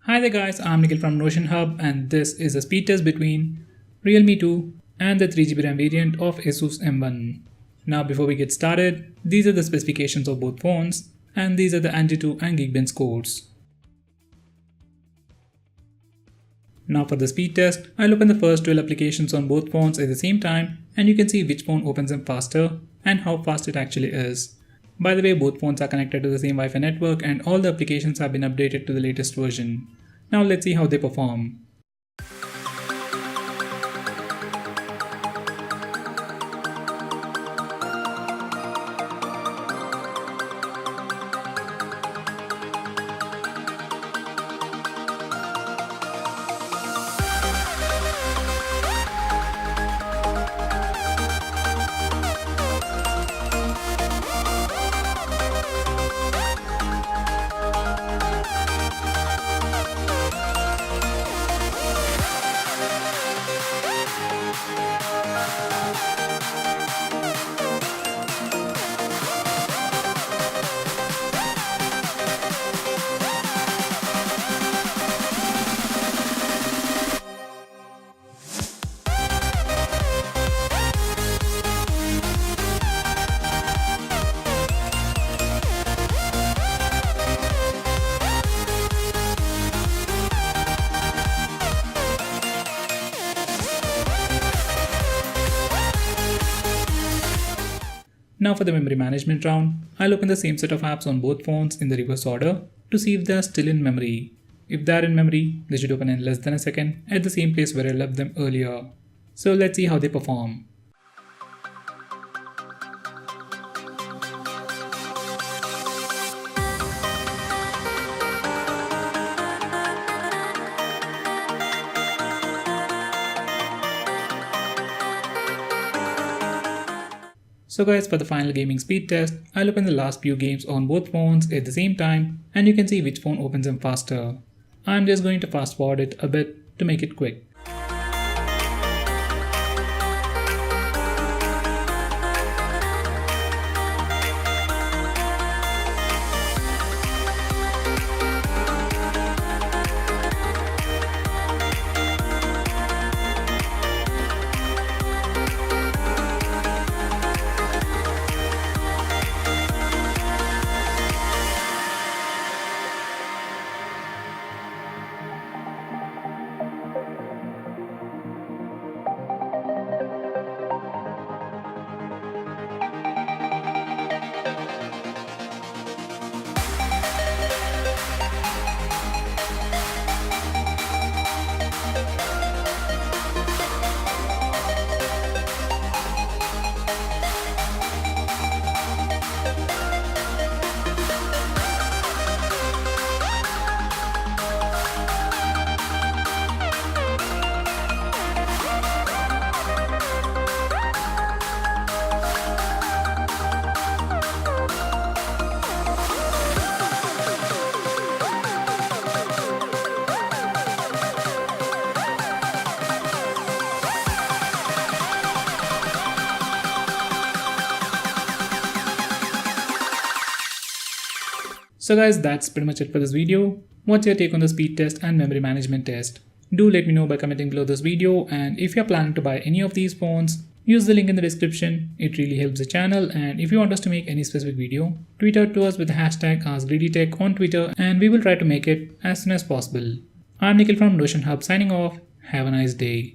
Hi there guys, I'm Nikhil from Notion Hub and this is a speed test between Realme 2 and the 3GB RAM variant of Asus M1. Now before we get started, these are the specifications of both phones and these are the Antutu and Geekbench scores. Now for the speed test, I'll open the first 12 applications on both phones at the same time and you can see which phone opens them faster and how fast it actually is. By the way, both phones are connected to the same Wi-Fi network and all the applications have been updated to the latest version. Now let's see how they perform. Now for the memory management round, I'll open the same set of apps on both phones in the reverse order to see if they are still in memory. If they are in memory, they should open in less than a second at the same place where I left them earlier. So let's see how they perform. So guys, for the final gaming speed test, I'll open the last few games on both phones at the same time and you can see which phone opens them faster. I'm just going to fast forward it a bit to make it quick. So guys, that's pretty much it for this video. What's your take on the speed test and memory management test? Do let me know by commenting below this video, and if you're planning to buy any of these phones, use the link in the description. It really helps the channel, and if you want us to make any specific video, tweet out to us with the hashtag AskGreedyTech on Twitter and we will try to make it as soon as possible. I'm Nikhil from Notion Hub signing off. Have a nice day.